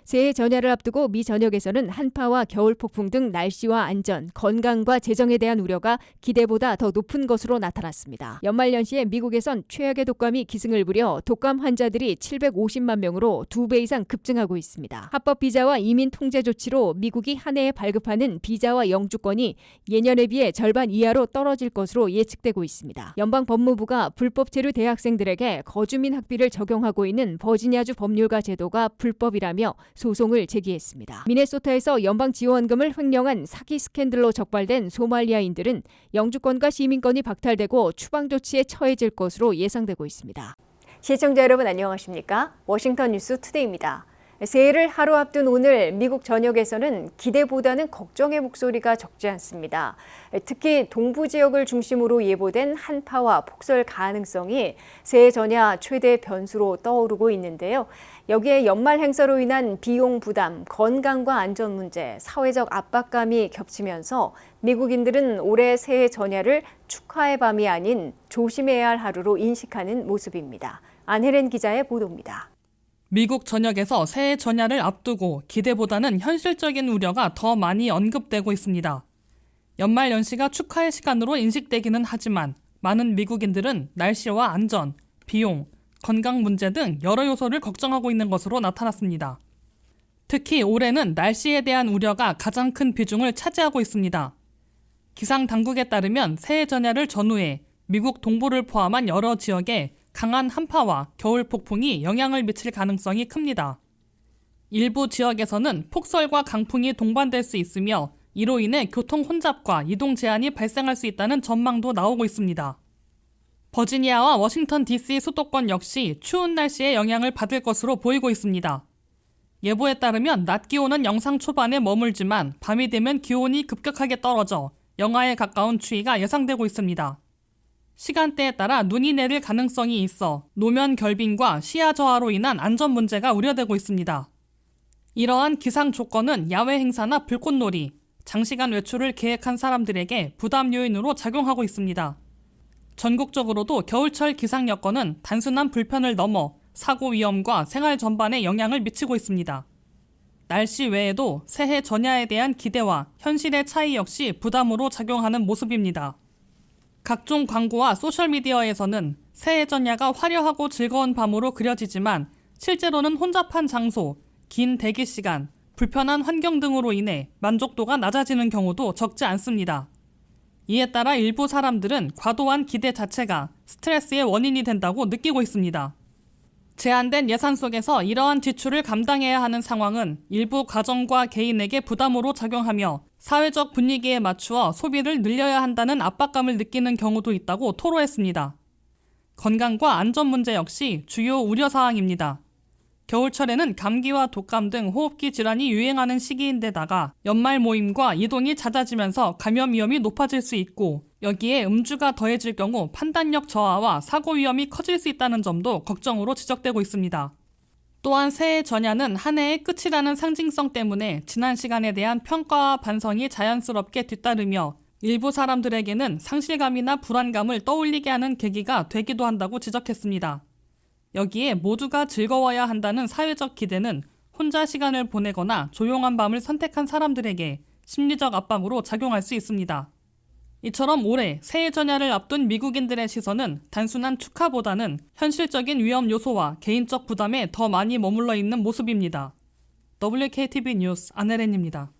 새해 전야를 앞두고 미 전역에서는 한파와 겨울 폭풍 등 날씨와 안전, 건강과 재정에 대한 우려가 기대보다 더 높은 것으로 나타났습니다. 연말연시에 미국에선 최악의 독감이 기승을 부려 독감 환자들이 750만 명으로 2배 이상 급증하고 있습니다. 합법 비자와 이민 통제 조치로 미국이 한 해에 발급하는 비자와 영주권이 예년에 비해 절반 이하로 떨어질 것으로 예측되고 있습니다. 연방 법무부가 불법 체류 대학생들에게 거주민 학비를 적용하고 있는 버지니아주 법률가 제도가 불법이라며 소송을 제기했습니다. 미네소타에서 연방 지원금을 횡령한 사기 스캔들로 적발된 소말리아인들은 영주권과 시민권이 박탈되고 추방 조치에 처해질 것으로 예상되고 있습니다. 시청자 여러분 안녕하십니까? 워싱턴 뉴스 투데이입니다. 새해를 하루 앞둔 오늘 미국 전역에서는 기대보다는 걱정의 목소리가 적지 않습니다. 특히 동부 지역을 중심으로 예보된 한파와 폭설 가능성이 새해 전야 최대 변수로 떠오르고 있는데요. 여기에 연말 행사로 인한 비용 부담, 건강과 안전 문제, 사회적 압박감이 겹치면서 미국인들은 올해 새해 전야를 축하의 밤이 아닌 조심해야 할 하루로 인식하는 모습입니다. 안혜린 기자의 보도입니다. 미국 전역에서 새해 전야를 앞두고 기대보다는 현실적인 우려가 더 많이 언급되고 있습니다. 연말 연시가 축하의 시간으로 인식되기는 하지만 많은 미국인들은 날씨와 안전, 비용, 건강 문제 등 여러 요소를 걱정하고 있는 것으로 나타났습니다. 특히 올해는 날씨에 대한 우려가 가장 큰 비중을 차지하고 있습니다. 기상 당국에 따르면 새해 전야를 전후해 미국 동부를 포함한 여러 지역에 강한 한파와 겨울 폭풍이 영향을 미칠 가능성이 큽니다. 일부 지역에서는 폭설과 강풍이 동반될 수 있으며 이로 인해 교통 혼잡과 이동 제한이 발생할 수 있다는 전망도 나오고 있습니다. 버지니아와 워싱턴 DC 수도권 역시 추운 날씨에 영향을 받을 것으로 보이고 있습니다. 예보에 따르면 낮 기온은 영상 초반에 머물지만 밤이 되면 기온이 급격하게 떨어져 영하에 가까운 추위가 예상되고 있습니다. 시간대에 따라 눈이 내릴 가능성이 있어 노면 결빙과 시야 저하로 인한 안전 문제가 우려되고 있습니다. 이러한 기상 조건은 야외 행사나 불꽃놀이, 장시간 외출을 계획한 사람들에게 부담 요인으로 작용하고 있습니다. 전국적으로도 겨울철 기상 여건은 단순한 불편을 넘어 사고 위험과 생활 전반에 영향을 미치고 있습니다. 날씨 외에도 새해 전야에 대한 기대와 현실의 차이 역시 부담으로 작용하는 모습입니다. 각종 광고와 소셜미디어에서는 새해 전야가 화려하고 즐거운 밤으로 그려지지만 실제로는 혼잡한 장소, 긴 대기 시간, 불편한 환경 등으로 인해 만족도가 낮아지는 경우도 적지 않습니다. 이에 따라 일부 사람들은 과도한 기대 자체가 스트레스의 원인이 된다고 느끼고 있습니다. 제한된 예산 속에서 이러한 지출을 감당해야 하는 상황은 일부 가정과 개인에게 부담으로 작용하며 사회적 분위기에 맞추어 소비를 늘려야 한다는 압박감을 느끼는 경우도 있다고 토로했습니다. 건강과 안전 문제 역시 주요 우려사항입니다. 겨울철에는 감기와 독감 등 호흡기 질환이 유행하는 시기인데다가 연말 모임과 이동이 잦아지면서 감염 위험이 높아질 수 있고 여기에 음주가 더해질 경우 판단력 저하와 사고 위험이 커질 수 있다는 점도 걱정으로 지적되고 있습니다. 또한 새해 전야는 한 해의 끝이라는 상징성 때문에 지난 시간에 대한 평가와 반성이 자연스럽게 뒤따르며 일부 사람들에게는 상실감이나 불안감을 떠올리게 하는 계기가 되기도 한다고 지적했습니다. 여기에 모두가 즐거워야 한다는 사회적 기대는 혼자 시간을 보내거나 조용한 밤을 선택한 사람들에게 심리적 압박으로 작용할 수 있습니다. 이처럼 올해 새해 전야를 앞둔 미국인들의 시선은 단순한 축하보다는 현실적인 위험 요소와 개인적 부담에 더 많이 머물러 있는 모습입니다. WKTV 뉴스 안혜린입니다.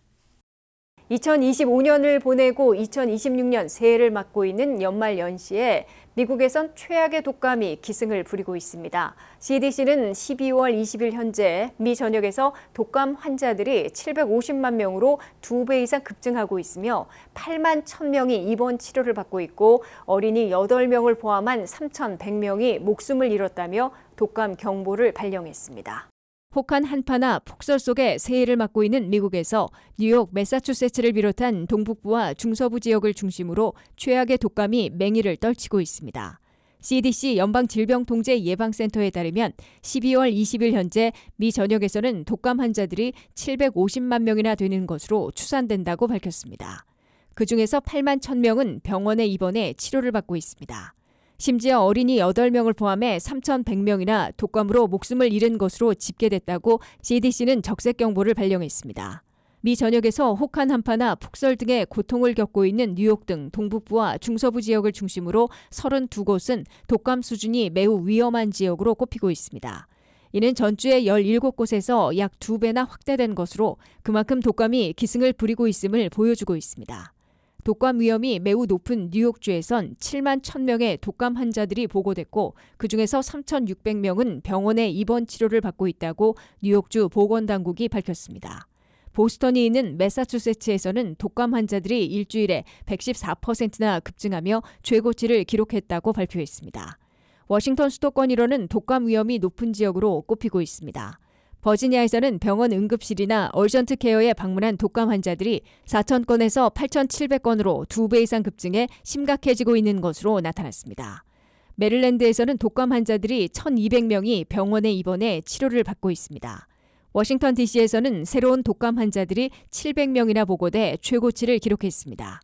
2025년을 보내고 2026년 새해를 맞고 있는 연말 연시에 미국에선 최악의 독감이 기승을 부리고 있습니다. CDC는 12월 20일 현재 미 전역에서 독감 환자들이 750만 명으로 2배 이상 급증하고 있으며 8만 1,000명이 입원 치료를 받고 있고 어린이 8명을 포함한 3,100명이 목숨을 잃었다며 독감 경보를 발령했습니다. 혹한 한파나 폭설 속에 새해를 맞고 있는 미국에서 뉴욕, 매사추세츠를 비롯한 동북부와 중서부 지역을 중심으로 최악의 독감이 맹위를 떨치고 있습니다. CDC 연방질병통제예방센터에 따르면 12월 20일 현재 미 전역에서는 독감 환자들이 750만 명이나 되는 것으로 추산된다고 밝혔습니다. 그중에서 8만 1,000명은 병원에 입원해 치료를 받고 있습니다. 심지어 어린이 8명을 포함해 3,100명이나 독감으로 목숨을 잃은 것으로 집계됐다고 CDC는 적색 경보를 발령했습니다. 미 전역에서 혹한 한파나 폭설 등의 고통을 겪고 있는 뉴욕 등 동북부와 중서부 지역을 중심으로 32곳은 독감 수준이 매우 위험한 지역으로 꼽히고 있습니다. 이는 전주의 17곳에서 약 2배나 확대된 것으로 그만큼 독감이 기승을 부리고 있음을 보여주고 있습니다. 독감 위험이 매우 높은 뉴욕주에선 7만 1,000명의 독감 환자들이 보고됐고 그중에서 3,600명은 병원에 입원 치료를 받고 있다고 뉴욕주 보건당국이 밝혔습니다. 보스턴이 있는 매사추세츠에서는 독감 환자들이 일주일에 114%나 급증하며 최고치를 기록했다고 발표했습니다. 워싱턴 수도권 일원은 독감 위험이 높은 지역으로 꼽히고 있습니다. 버지니아에서는 병원 응급실이나 얼전트 케어에 방문한 독감 환자들이 4,000건에서 8,700건으로 2배 이상 급증해 심각해지고 있는 것으로 나타났습니다. 메릴랜드에서는 독감 환자들이 1,200명이 병원에 입원해 치료를 받고 있습니다. 워싱턴 DC에서는 새로운 독감 환자들이 700명이나 보고돼 최고치를 기록했습니다.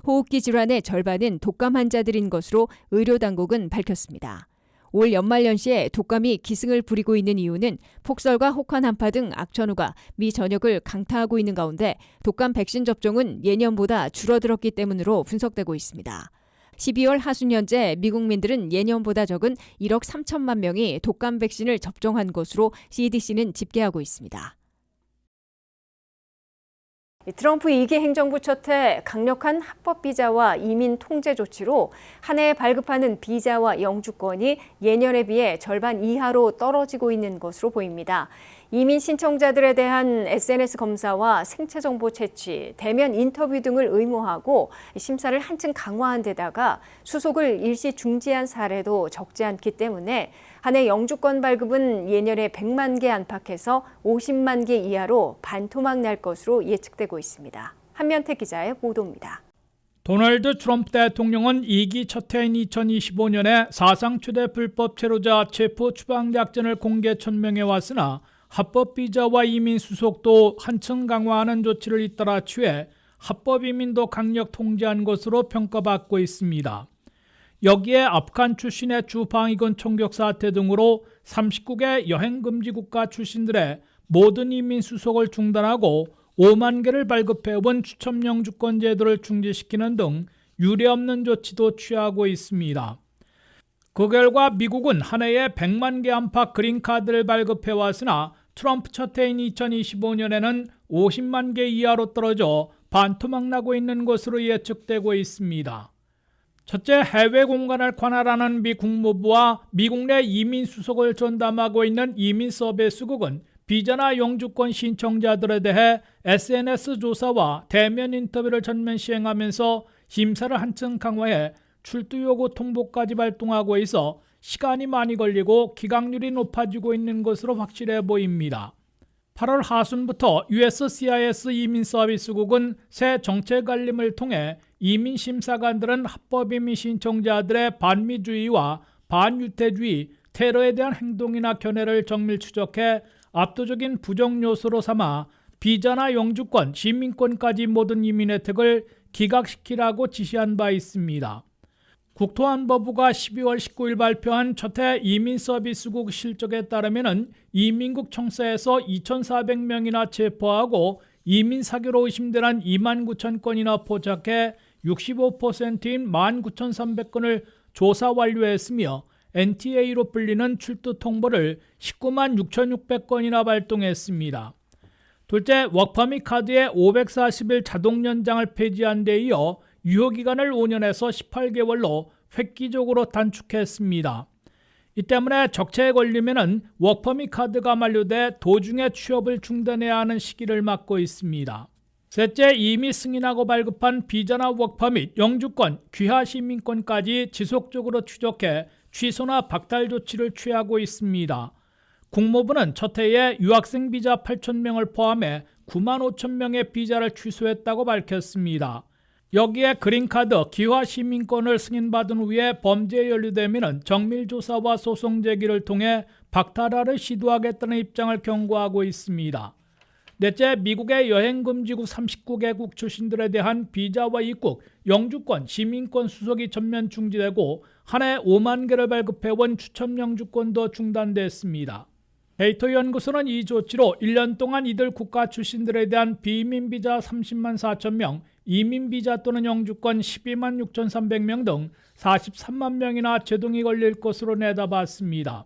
호흡기 질환의 절반은 독감 환자들인 것으로 의료당국은 밝혔습니다. 올 연말연시에 독감이 기승을 부리고 있는 이유는 폭설과 혹한 한파 등 악천후가 미 전역을 강타하고 있는 가운데 독감 백신 접종은 예년보다 줄어들었기 때문으로 분석되고 있습니다. 12월 하순 현재 미국민들은 예년보다 적은 1억 3천만 명이 독감 백신을 접종한 것으로 CDC는 집계하고 있습니다. 트럼프 2기 행정부 첫해 강력한 합법 비자와 이민 통제 조치로 한 해 발급하는 비자와 영주권이 예년에 비해 절반 이하로 떨어지고 있는 것으로 보입니다. 이민 신청자들에 대한 SNS 검사와 생체 정보 채취, 대면 인터뷰 등을 의무화하고 심사를 한층 강화한 데다가 수속을 일시 중지한 사례도 적지 않기 때문에 한 해 영주권 발급은 예년에 100만 개 안팎에서 50만 개 이하로 반토막 날 것으로 예측되고 있습니다. 한면태 기자의 보도입니다. 도널드 트럼프 대통령은 2기 첫 해인 2025년에 사상 최대 불법 체류자 체포 추방작전을 공개 천명해 왔으나 합법 비자와 이민 수속도 한층 강화하는 조치를 잇따라 취해 합법 이민도 강력 통제한 것으로 평가받고 있습니다. 여기에 아프간 출신의 주방위군 총격 사태 등으로 39개 여행금지 국가 출신들의 모든 이민 수속을 중단하고 5만 개를 발급해온 추첨 영주권 제도를 중지시키는 등 유례없는 조치도 취하고 있습니다. 그 결과 미국은 한 해에 100만 개 안팎 그린카드를 발급해왔으나 트럼프 첫 해인 2025년에는 50만 개 이하로 떨어져 반토막 나고 있는 것으로 예측되고 있습니다. 첫째, 해외 공간을 관할하는 미 국무부와 미국 내 이민 수속을 전담하고 있는 이민 서비스국은 비자나 영주권 신청자들에 대해 SNS 조사와 대면 인터뷰를 전면 시행하면서 심사를 한층 강화해 출두 요구 통보까지 발동하고 있어 시간이 많이 걸리고 기각률이 높아지고 있는 것으로 확실해 보입니다. 8월 하순부터 USCIS 이민서비스국은 새 정책 알림을 통해 이민심사관들은 합법 이민 신청자들의 반미주의와 반유태주의, 테러에 대한 행동이나 견해를 정밀 추적해 압도적인 부정 요소로 삼아 비자나 영주권, 시민권까지 모든 이민 혜택을 기각시키라고 지시한 바 있습니다. 국토안보부가 12월 19일 발표한 첫해 이민서비스국 실적에 따르면 이민국 청사에서 2,400명이나 체포하고 이민 사교로 의심되는 29,000건이나 포착해 65%인 19,300건을 조사 완료했으며 NTA로 불리는 출두 통보를 19만 6,600건이나 발동했습니다. 둘째, 워크퍼밋 카드의 540일 자동 연장을 폐지한 데 이어 유효기간을 5년에서 18개월로 획기적으로 단축했습니다. 이 때문에 적체에 걸리면 워크퍼밋 카드가 만료돼 도중에 취업을 중단해야 하는 시기를 맞고 있습니다. 셋째, 이미 승인하고 발급한 비자나 워크퍼밋, 영주권, 귀화 시민권까지 지속적으로 추적해 취소나 박탈 조치를 취하고 있습니다. 국무부는 첫 해에 유학생 비자 8,000명을 포함해 9만 5천 명의 비자를 취소했다고 밝혔습니다. 여기에 그린카드, 기화 시민권을 승인받은 후에 범죄에 연루되면 정밀조사와 소송 제기를 통해 박탈하를 시도하겠다는 입장을 경고하고 있습니다. 넷째, 미국의 여행금지국 39개국 출신들에 대한 비자와 입국, 영주권, 시민권 수속이 전면 중지되고 한 해 5만 개를 발급해온 추첨 영주권도 중단됐습니다. 데이터 연구소는 이 조치로 1년 동안 이들 국가 출신들에 대한 비이민 비자 30만 4천 명, 이민 비자 또는 영주권 12만 6,300명 등 43만 명이나 제동이 걸릴 것으로 내다봤습니다.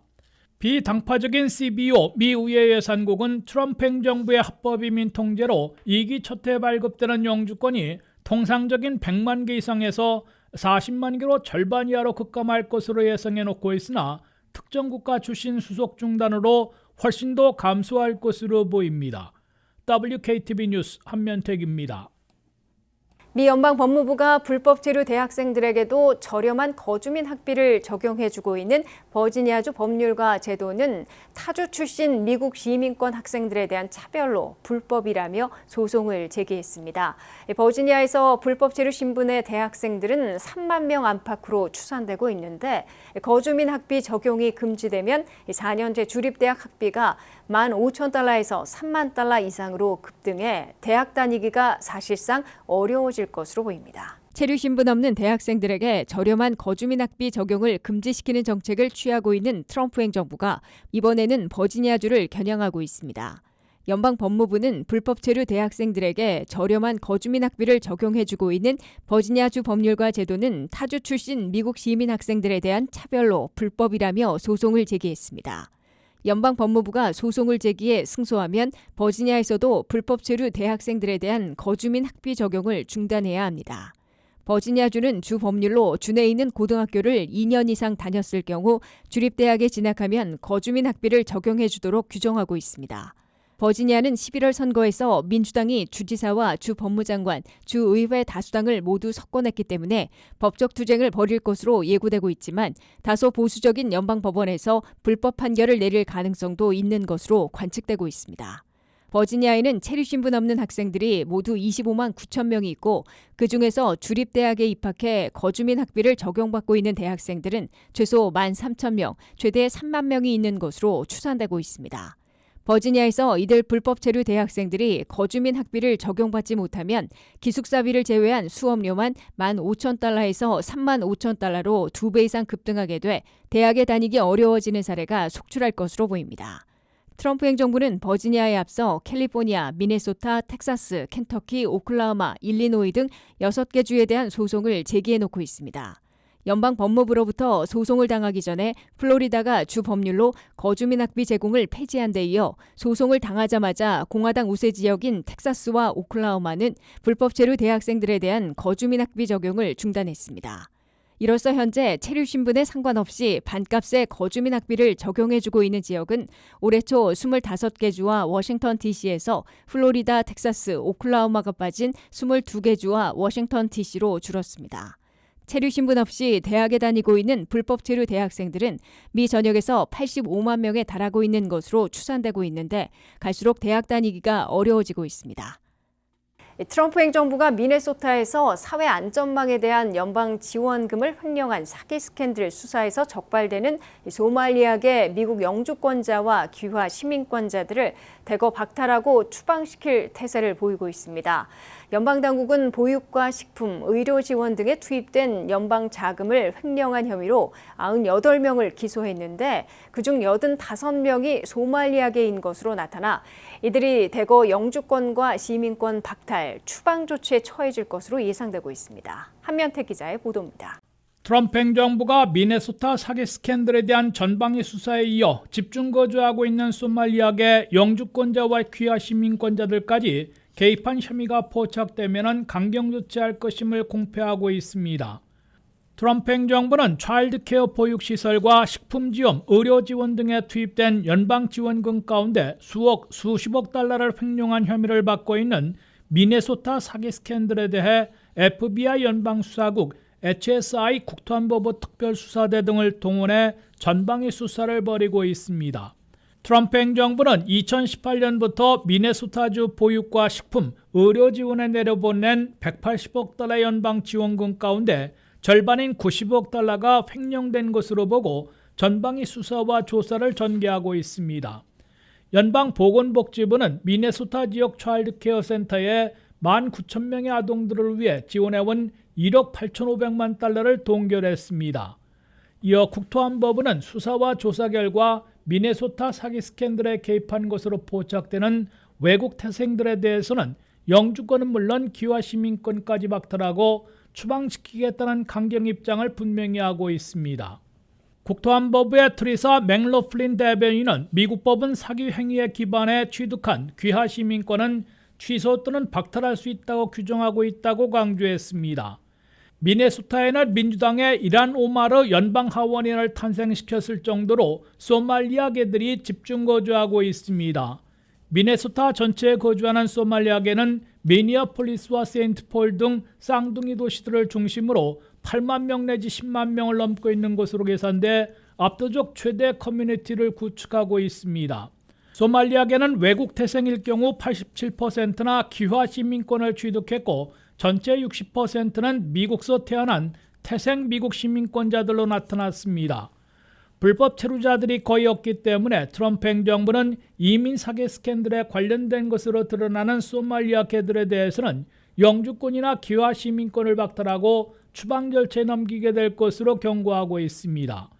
비당파적인 CBO 미 의회 예산국은 트럼프 행정부의 합법 이민 통제로 2기 첫 해 발급되는 영주권이 통상적인 100만 개 이상에서 40만 개로 절반 이하로 급감할 것으로 예상해 놓고 있으나 특정 국가 출신 수속 중단으로 훨씬 더 감소할 것으로 보입니다. WKTV 뉴스 한면택입니다. 미 연방법무부가 불법 체류 대학생들에게도 저렴한 거주민 학비를 적용해주고 있는 버지니아주 법률과 제도는 타주 출신 미국 시민권 학생들에 대한 차별로 불법이라며 소송을 제기했습니다. 버지니아에서 불법 체류 신분의 대학생들은 3만 명 안팎으로 추산되고 있는데 거주민 학비 적용이 금지되면 4년제 주립대학 학비가 15,000달러에서 3만 달러 이상으로 급등해 대학 다니기가 사실상 어려워질 것으로 보입니다. 체류 신분 없는 대학생들에게 저렴한 거주민 학비 적용을 금지시키는 정책을 취하고 있는 트럼프 행정부가 이번에는 버지니아주를 겨냥하고 있습니다. 연방 법무부는 불법 체류 대학생들에게 저렴한 거주민 학비를 적용해주고 있는 버지니아주 법률과 제도는 타주 출신 미국 시민 학생들에 대한 차별로 불법이라며 소송을 제기했습니다. 연방 법무부가 소송을 제기해 승소하면 버지니아에서도 불법 체류 대학생들에 대한 거주민 학비 적용을 중단해야 합니다. 버지니아주는 주 법률로 주내에 있는 고등학교를 2년 이상 다녔을 경우 주립대학에 진학하면 거주민 학비를 적용해 주도록 규정하고 있습니다. 버지니아는 11월 선거에서 민주당이 주지사와 주 법무장관, 주의회 다수당을 모두 석권했기 때문에 법적 투쟁을 벌일 것으로 예고되고 있지만 다소 보수적인 연방법원에서 불법 판결을 내릴 가능성도 있는 것으로 관측되고 있습니다. 버지니아에는 체류 신분 없는 학생들이 모두 25만 9천 명이 있고 그중에서 주립대학에 입학해 거주민 학비를 적용받고 있는 대학생들은 최소 13,000명, 최대 3만 명이 있는 것으로 추산되고 있습니다. 버지니아에서 이들 불법 체류 대학생들이 거주민 학비를 적용받지 못하면 기숙사비를 제외한 수업료만 15,000달러에서 35,000달러로 2배 이상 급등하게 돼 대학에 다니기 어려워지는 사례가 속출할 것으로 보입니다. 트럼프 행정부는 버지니아에 앞서 캘리포니아, 미네소타, 텍사스, 켄터키, 오클라호마, 일리노이 등 6개 주에 대한 소송을 제기해놓고 있습니다. 연방 법무부로부터 소송을 당하기 전에 플로리다가 주 법률로 거주민 학비 제공을 폐지한 데 이어 소송을 당하자마자 공화당 우세 지역인 텍사스와 오클라호마는 불법 체류 대학생들에 대한 거주민 학비 적용을 중단했습니다. 이로써 현재 체류 신분에 상관없이 반값의 거주민 학비를 적용해주고 있는 지역은 올해 초 25개 주와 워싱턴 DC에서 플로리다, 텍사스, 오클라호마가 빠진 22개 주와 워싱턴 DC로 줄었습니다. 체류 신분 없이 대학에 다니고 있는 불법 체류 대학생들은 미 전역에서 85만 명에 달하고 있는 것으로 추산되고 있는데 갈수록 대학 다니기가 어려워지고 있습니다. 트럼프 행정부가 미네소타에서 사회 안전망에 대한 연방 지원금을 횡령한 사기 스캔들 수사에서 적발되는 소말리아계 미국 영주권자와 귀화 시민권자들을 대거 박탈하고 추방시킬 태세를 보이고 있습니다. 연방 당국은 보육과 식품, 의료 지원 등에 투입된 연방 자금을 횡령한 혐의로 98명을 기소했는데 그중 85명이 소말리아계인 것으로 나타나 이들이 대거 영주권과 시민권 박탈, 추방 조치에 처해질 것으로 예상되고 있습니다. 한면택 기자의 보도입니다. 트럼프 행정부가 미네소타 사기 스캔들에 대한 전방위 수사에 이어 집중 거주하고 있는 소말리아계 영주권자와 귀화 시민권자들까지 개입한 혐의가 포착되면 강경 조치할 것임을 공표하고 있습니다. 트럼프 행정부는 차일드 케어 보육시설과 식품 지원, 의료 지원 등에 투입된 연방 지원금 가운데 수십억 달러를 횡령한 혐의를 받고 있는 미네소타 사기 스캔들에 대해 FBI 연방수사국, HSI 국토안보부 특별수사대 등을 동원해 전방위 수사를 벌이고 있습니다. 트럼프 행정부는 2018년부터 미네소타주 보육과 식품, 의료 지원에 내려보낸 180억 달러 연방 지원금 가운데 절반인 90억 달러가 횡령된 것으로 보고 전방위 수사와 조사를 전개하고 있습니다. 연방보건복지부는 미네소타 지역 차일드케어 센터에 19,000명의 아동들을 위해 지원해온 1억 8,500만 달러를 동결했습니다. 이어 국토안보부는 수사와 조사 결과 미네소타 사기 스캔들에 개입한 것으로 포착되는 외국 태생들에 대해서는 영주권은 물론 기화 시민권까지 박탈하고 추방시키겠다는 강경 입장을 분명히 하고 있습니다. 국토안보부의 트리사 맥로플린 대변인은 미국 법은 사기 행위에 기반해 취득한 귀화 시민권은 취소 또는 박탈할 수 있다고 규정하고 있다고 강조했습니다. 미네소타에는 민주당의 이란 오마르 연방하원의원을 탄생시켰을 정도로 소말리아계들이 집중 거주하고 있습니다. 미네소타 전체에 거주하는 소말리아계는 미니어폴리스와 세인트폴 등 쌍둥이 도시들을 중심으로 8만 명 내지 10만 명을 넘고 있는 것으로 계산돼 압도적 최대 커뮤니티를 구축하고 있습니다. 소말리아계는 외국 태생일 경우 87%나 귀화 시민권을 취득했고 전체 60%는 미국서 태어난 태생 미국 시민권자들로 나타났습니다. 불법 체류자들이 거의 없기 때문에 트럼프 행정부는 이민 사기 스캔들에 관련된 것으로 드러나는 소말리아계들에 대해서는 영주권이나 귀화 시민권을 박탈하고 추방 절차에 넘기게 될 것으로 경고하고 있습니다.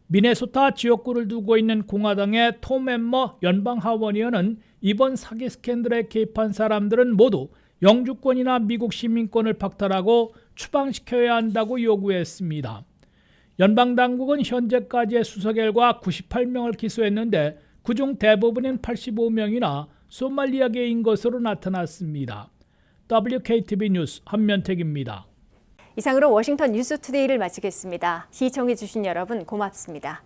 미네소타 지역구를 두고 있는 공화당의 톰 엠머 연방하원의원은 이번 사기 스캔들에 개입한 사람들은 모두 영주권이나 미국 시민권을 박탈하고 추방시켜야 한다고 요구했습니다. 연방당국은 현재까지의 수사 결과 98명을 기소했는데 그중 대부분인 85명이나 소말리아계인 것으로 나타났습니다. WKTV 뉴스 한면택입니다. 이상으로 워싱턴 뉴스투데이를 마치겠습니다. 시청해주신 여러분 고맙습니다.